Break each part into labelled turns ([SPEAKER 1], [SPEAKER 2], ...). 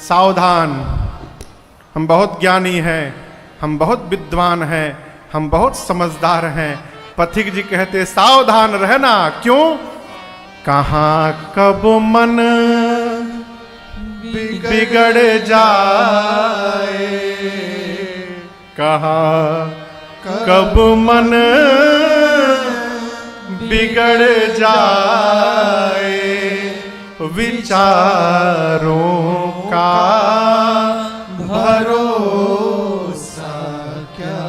[SPEAKER 1] सावधान, हम बहुत ज्ञानी हैं, हम बहुत विद्वान हैं, हम बहुत समझदार हैं। पथिक जी कहते सावधान रहना। क्यों? कहाँ कब मन बिगड़ जाए, कहाँ कब मन बिगड़ जाए, विचारों का भरोसा क्या।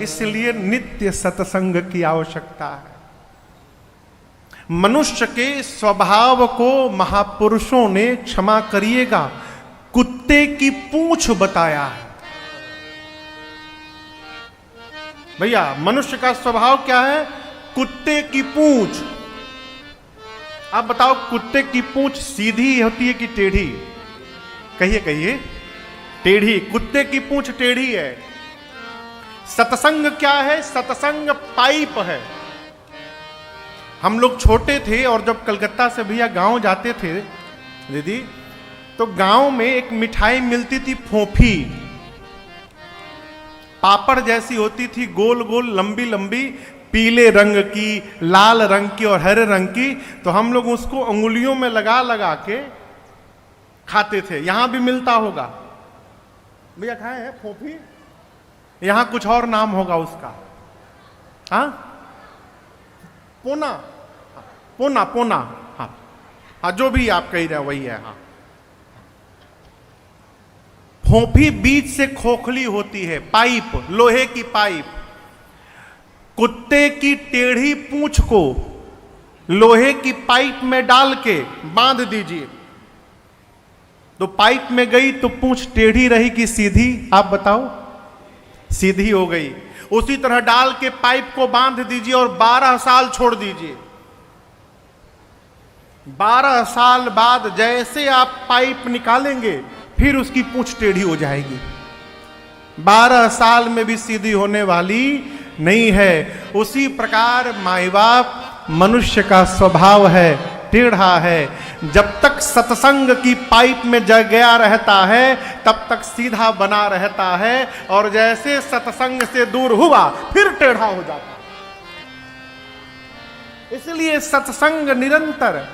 [SPEAKER 1] इसलिए नित्य सत्संग की आवश्यकता है। मनुष्य के स्वभाव को महापुरुषों ने, क्षमा करिएगा, कुत्ते की पूंछ बताया है। भैया मनुष्य का स्वभाव क्या है? कुत्ते की पूंछ। आप बताओ कुत्ते की पूंछ सीधी होती है कि टेढ़ी? कहिए कहिए। टेढ़ी। कुत्ते की पूंछ टेढ़ी है। सत्संग क्या है? सत्संग पाइप है। हम लोग छोटे थे और जब कलकत्ता से भैया गांव जाते थे दीदी, तो गांव में एक मिठाई मिलती थी, फोफी। पापड़ जैसी होती थी, गोल गोल लंबी लंबी, पीले रंग की, लाल रंग की और हरे रंग की। तो हम लोग उसको अंगुलियों में लगा लगा के खाते थे। यहां भी मिलता होगा भैया, खाए हैं फोफी? यहां कुछ और नाम होगा उसका। हाँ, पोना, पोना, पोना। हाँ हाँ, जो भी आप कह रहे हैं वही है। हाँ, फोफी बीच से खोखली होती है, पाइप, लोहे की पाइप। कुत्ते की टेढ़ी पूंछ को लोहे की पाइप में डाल के बांध दीजिए, तो पाइप में गई तो पूंछ टेढ़ी रही कि सीधी? आप बताओ। सीधी हो गई। उसी तरह डाल के पाइप को बांध दीजिए और 12 साल छोड़ दीजिए। 12 साल बाद जैसे आप पाइप निकालेंगे फिर उसकी पूंछ टेढ़ी हो जाएगी। 12 साल में भी सीधी होने वाली नहीं है। उसी प्रकार माई बाप मनुष्य का स्वभाव है, टेढ़ा है। जब तक सत्संग की पाइप में जग गया रहता है तब तक सीधा बना रहता है, और जैसे सत्संग से दूर हुआ फिर टेढ़ा हो जाता है। इसलिए सत्संग निरंतर।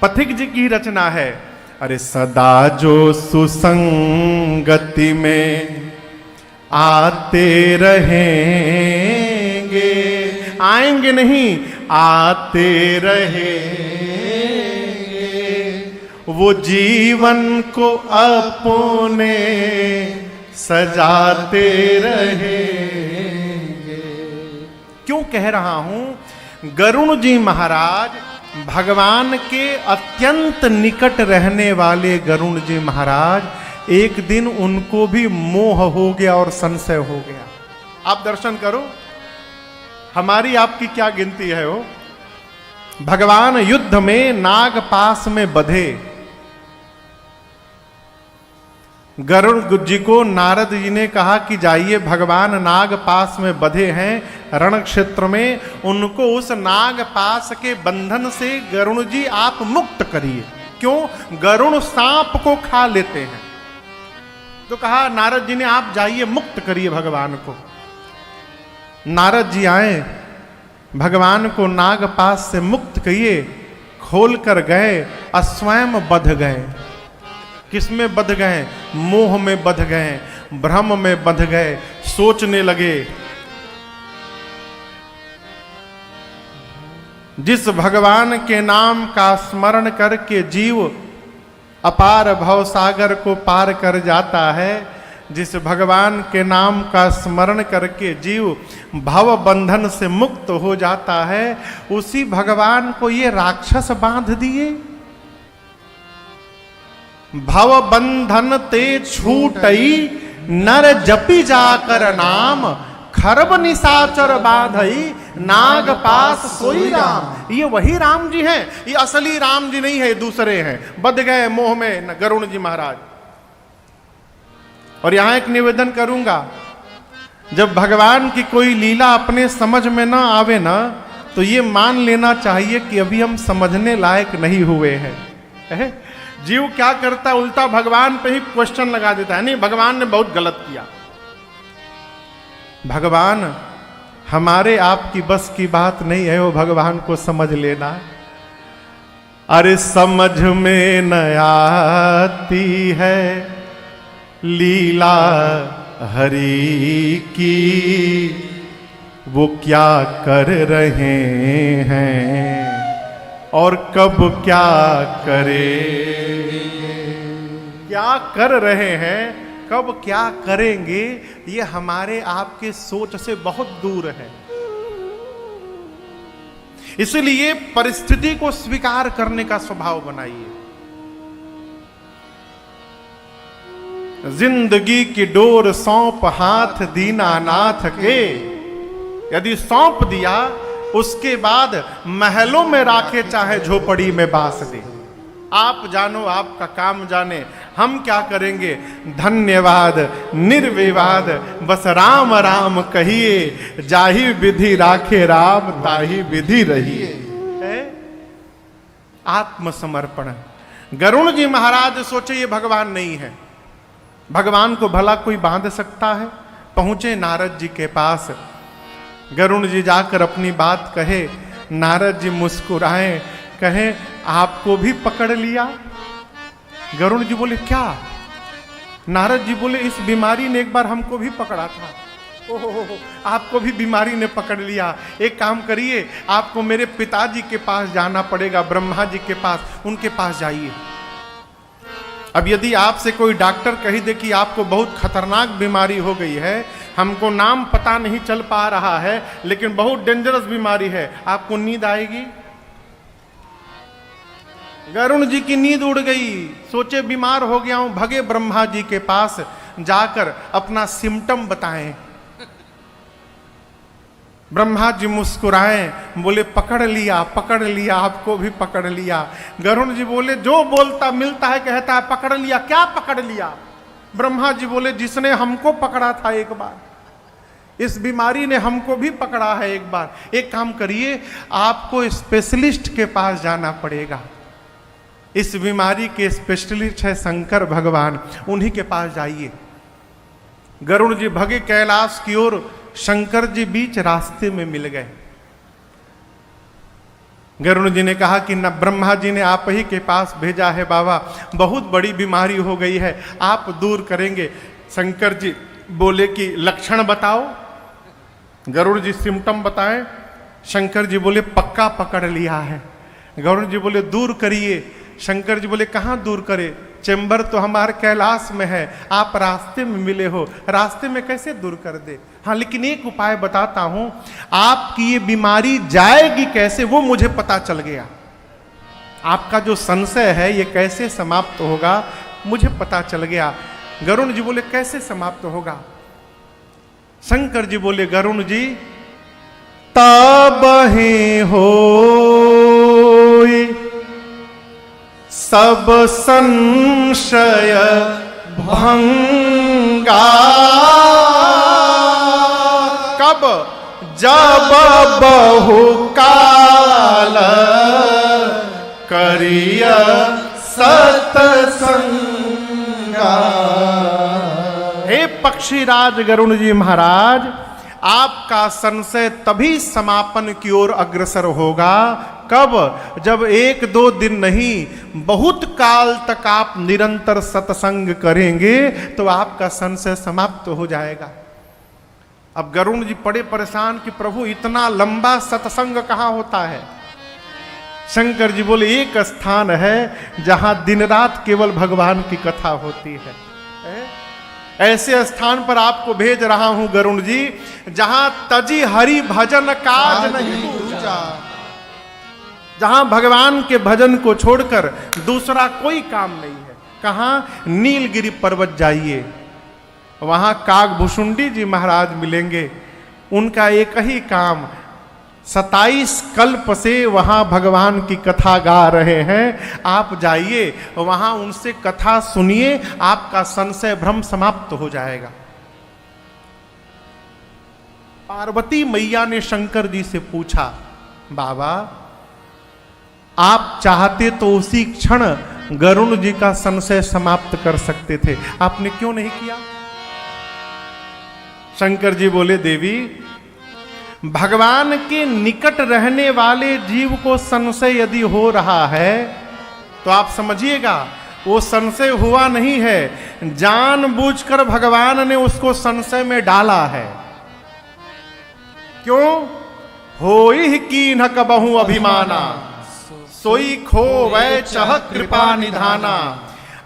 [SPEAKER 1] पथिक जी की रचना है, अरे सदा जो सुसंगति में आते रहेंगे, आएंगे नहीं, आते रहेंगे, वो जीवन को अपने सजाते रहेंगे। क्यों कह रहा हूं? गरुण जी महाराज, भगवान के अत्यंत निकट रहने वाले गरुण जी महाराज, एक दिन उनको भी मोह हो गया और संशय हो गया। आप दर्शन करो, हमारी आपकी क्या गिनती है वो। भगवान युद्ध में नाग पास में बधे। गरुड़ जी को नारद जी ने कहा कि जाइए, भगवान नाग पास में बधे हैं रण क्षेत्र में, उनको उस नाग पास के बंधन से गरुड़ जी आप मुक्त करिए। क्यों? गरुड़ सांप को खा लेते हैं। तो कहा नारद जी ने आप जाइए मुक्त करिए भगवान को। नारद जी आए, भगवान को नाग पास से मुक्त किए, खोल कर गए और स्वयं बध गए। किसमें बध गए? मोह में बध गए, भ्रम में बध गए। सोचने लगे, जिस भगवान के नाम का स्मरण करके जीव अपार भव सागर को पार कर जाता है, जिस भगवान के नाम का स्मरण करके जीव भव बंधन से मुक्त हो जाता है, उसी भगवान को ये राक्षस बांध दिए। भव बंधन ते छूटई, नर जपी जाकर नाम, खरब निशाचर बांधई, नाग पास सोई राम। ये वही राम जी हैं, ये असली राम जी नहीं है, दूसरे हैं। बध गए मोह में गरुण जी महाराज। और यहां एक निवेदन करूंगा, जब भगवान की कोई लीला अपने समझ में ना आवे ना, तो ये मान लेना चाहिए कि अभी हम समझने लायक नहीं हुए हैं। जीव क्या करता है, उल्टा भगवान पे ही क्वेश्चन लगा देता है, नहीं भगवान ने बहुत गलत किया। भगवान हमारे आपकी बस की बात नहीं है, वो भगवान को समझ लेना। अरे समझ में न आती है लीला हरि की, वो क्या कर रहे हैं और कब क्या करेंगे। क्या कर रहे हैं, कब क्या करेंगे, ये हमारे आपके सोच से बहुत दूर है। इसलिए परिस्थिति को स्वीकार करने का स्वभाव बनाइए। जिंदगी की डोर सौंप हाथ दीनानाथ के, यदि सौंप दिया उसके बाद महलों में राखे चाहे झोपड़ी में बास दे। आप जानो आपका काम जाने, हम क्या करेंगे। धन्यवाद निर्विवाद बस राम राम कहिए, जाहि विधि राखे राम ताहि विधि रहिए। आत्मसमर्पण। गरुण जी महाराज सोचे ये भगवान नहीं है, भगवान को भला कोई बांध सकता है। पहुंचे नारद जी के पास, गरुण जी जाकर अपनी बात कहे। नारद जी मुस्कुराए, कहे आपको भी पकड़ लिया। गरुण जी बोले क्या? नारद जी बोले इस बीमारी ने एक बार हमको भी पकड़ा था। ओहो, आपको भी बीमारी ने पकड़ लिया। एक काम करिए, आपको मेरे पिताजी के पास जाना पड़ेगा, ब्रह्मा जी के पास, उनके पास जाइए। अब यदि आपसे कोई डॉक्टर कही दे कि आपको बहुत खतरनाक बीमारी हो गई है, हमको नाम पता नहीं चल पा रहा है लेकिन बहुत डेंजरस बीमारी है, आपको नींद आएगी? गरुण जी की नींद उड़ गई, सोचे बीमार हो गया हूं, भगे ब्रह्मा जी के पास, जाकर अपना सिम्टम बताएं। ब्रह्मा जी मुस्कुराए, बोले पकड़ लिया, आपको भी पकड़ लिया। गरुण जी बोले जो बोलता मिलता है कहता है पकड़ लिया, क्या पकड़ लिया? ब्रह्मा जी बोले जिसने हमको पकड़ा था एक बार, इस बीमारी ने हमको भी पकड़ा है एक बार। एक काम करिए, आपको स्पेशलिस्ट के पास जाना पड़ेगा। इस बीमारी के स्पेशलिस्ट है शंकर भगवान, उन्हीं के पास जाइए। गरुण जी भगे कैलाश की ओर, शंकर जी बीच रास्ते में मिल गए। गरुण जी ने कहा कि न ब्रह्मा जी ने आप ही के पास भेजा है बाबा, बहुत बड़ी बीमारी हो गई है, आप दूर करेंगे। शंकर जी बोले कि लक्षण बताओ। गरुड़ जी सिम्टम बताएं। शंकर जी बोले पक्का पकड़ लिया है। गरुड़ जी बोले दूर करिए। शंकर जी बोले कहाँ दूर करे, चेंबर तो हमारे कैलाश में है, आप रास्ते में मिले हो, रास्ते में कैसे दूर कर दे। हाँ लेकिन एक उपाय बताता हूं, आपकी ये बीमारी जाएगी कैसे वो मुझे पता चल गया। आपका जो संशय है ये कैसे समाप्त होगा मुझे पता चल गया। गरुण जी बोले कैसे समाप्त होगा? शंकर जी बोले गरुण जी तबहि होई सब संशय भंगा, कब जब बहुकाल करिय सतसंगा। हे पक्षीराज गरुण जी महाराज, आपका संशय तभी समापन की ओर अग्रसर होगा कब? जब एक दो दिन नहीं बहुत काल तक आप निरंतर सत्संग करेंगे तो आपका संशय समाप्त हो जाएगा। अब गरुण जी पड़े परेशान कि प्रभु इतना लंबा सत्संग कहाँ होता है। शंकर जी बोले एक स्थान है जहां दिन रात केवल भगवान की कथा होती है। ऐसे स्थान पर आपको भेज रहा हूं गरुण जी जहां तजी हरि भजन काज नहीं दूजा, जहां भगवान के भजन को छोड़कर दूसरा कोई काम नहीं है। कहां? नीलगिरी पर्वत जाइए, वहां कागभूषुंडी जी महाराज मिलेंगे। उनका एक ही काम, 27 कल्प से वहां भगवान की कथा गा रहे हैं। आप जाइए वहां उनसे कथा सुनिए, आपका संशय भ्रम समाप्त हो जाएगा। पार्वती मैया ने शंकर जी से पूछा, बाबा आप चाहते तो उसी क्षण गरुण जी का संशय समाप्त कर सकते थे, आपने क्यों नहीं किया? शंकर जी बोले, देवी भगवान के निकट रहने वाले जीव को संशय यदि हो रहा है तो आप समझिएगा वो संशय हुआ नहीं है, जानबूझकर भगवान ने उसको संशय में डाला है। क्यों? होई कीन्ह कबहु अभिमाना, सोई खो वै चह कृपा निधाना।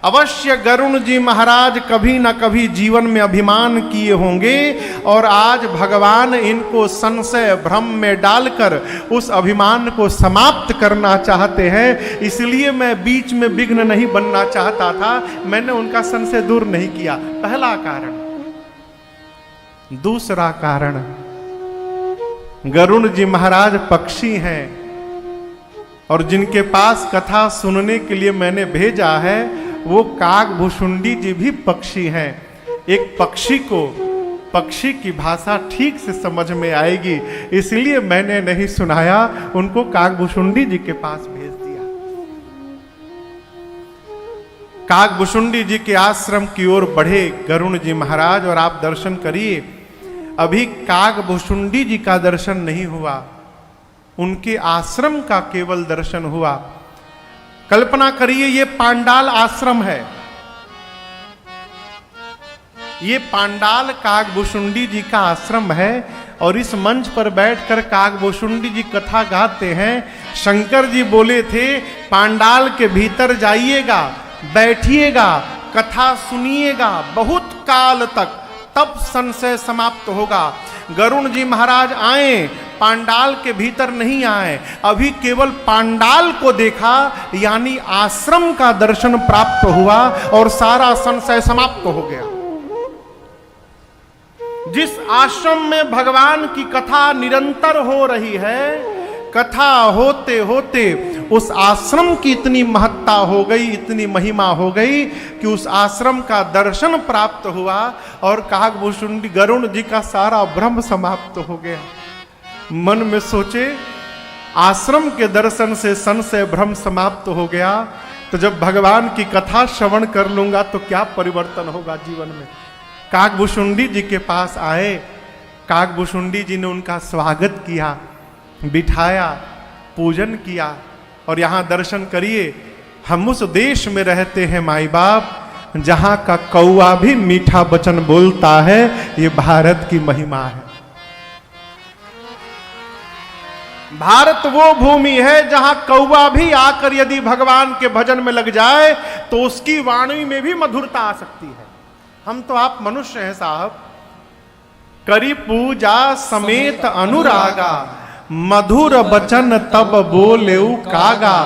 [SPEAKER 1] अवश्य गरुण जी महाराज कभी न कभी जीवन में अभिमान किए होंगे और आज भगवान इनको संशय भ्रम में डालकर उस अभिमान को समाप्त करना चाहते हैं। इसलिए मैं बीच में विघ्न नहीं बनना चाहता था, मैंने उनका संशय दूर नहीं किया। पहला कारण। दूसरा कारण, गरुण जी महाराज पक्षी हैं और जिनके पास कथा सुनने के लिए मैंने भेजा है वो कागभुषुंडी जी भी पक्षी हैं। एक पक्षी को पक्षी की भाषा ठीक से समझ में आएगी, इसलिए मैंने नहीं सुनाया, उनको कागभुषुंडी जी के पास भेज दिया। कागभुषुंडी जी के आश्रम की ओर बढ़े गरुण जी महाराज और आप दर्शन करिए। अभी कागभुषुंडी जी का दर्शन नहीं हुआ, उनके आश्रम का केवल दर्शन हुआ। कल्पना करिए ये पांडाल आश्रम है, ये पांडाल कागभुषुंडी जी का आश्रम है और इस मंच पर बैठकर कागभुषुंडी जी कथा गाते हैं। शंकर जी बोले थे पांडाल के भीतर जाइएगा, बैठिएगा, कथा सुनिएगा बहुत काल तक, तब संशय समाप्त होगा। गरुण जी महाराज आए, पांडाल के भीतर नहीं आए, अभी केवल पांडाल को देखा, यानी आश्रम का दर्शन प्राप्त हुआ और सारा संशय समाप्त हो गया। जिस आश्रम में भगवान की कथा निरंतर हो रही है, कथा होते होते उस आश्रम की इतनी महत्ता हो गई, इतनी महिमा हो गई कि उस आश्रम का दर्शन प्राप्त हुआ और कागभुषुंडी गरुण जी का सारा भ्रम समाप्त हो गया। मन में सोचे आश्रम के दर्शन से संशय भ्रम समाप्त हो गया, तो जब भगवान की कथा श्रवण कर लूंगा तो क्या परिवर्तन होगा जीवन में। कागभुषुंडी जी के पास आए, कागभुषुंडी जी ने उनका स्वागत किया, बिठाया, पूजन किया और यहाँ दर्शन करिए। हम उस देश में रहते हैं माई बाप जहाँ का कौआ भी मीठा वचन बोलता है, ये भारत की महिमा है। भारत वो भूमि है जहां कौवा भी आकर यदि भगवान के भजन में लग जाए तो उसकी वाणी में भी मधुरता आ सकती है। हम तो आप मनुष्य हैं साहब, करी पूजा समेत अनुरागा, मधुर बचन तब बोलेउ कागा।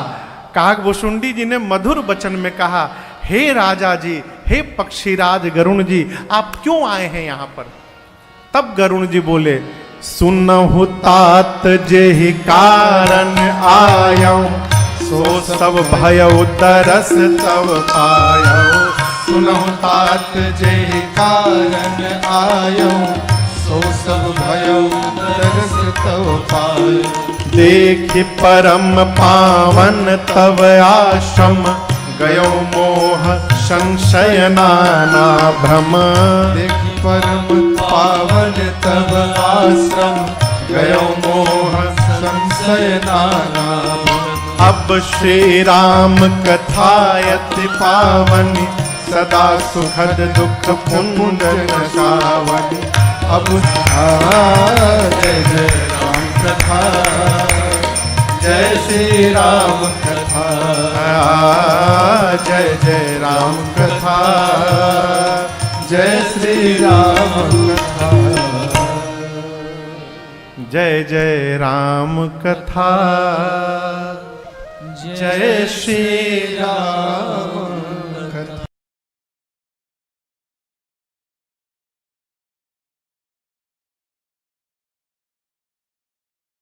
[SPEAKER 1] कागभुषुंडी जी ने मधुर वचन में कहा, हे राजा जी, हे पक्षीराज गरुण जी, आप क्यों आए हैं यहां पर? तब गरुण जी बोले, सुनहु तात जेहि कारण आयौ, सो सब भयउ तरस तब पायौ।
[SPEAKER 2] सुनहु तात जेहि कारण आयौ, सो सब भयउ तरस तब पायौ।
[SPEAKER 1] देखि परम पावन तब आश्रम, गयो मोह संशय नाना भ्रम।
[SPEAKER 2] देखि परम पावन तब आश्रम, गयो मोह संशय नाना भ्रम।
[SPEAKER 1] अब श्री राम कथायति पावनी, सदा सुखद दुख पुण्य नशावनी।
[SPEAKER 2] अब जय जय राम कथा, जय श्री राम कथा,
[SPEAKER 1] जय जय राम कथा,
[SPEAKER 2] जय श्री राम कथा,
[SPEAKER 1] जय जय राम कथा,
[SPEAKER 2] जय श्री राम।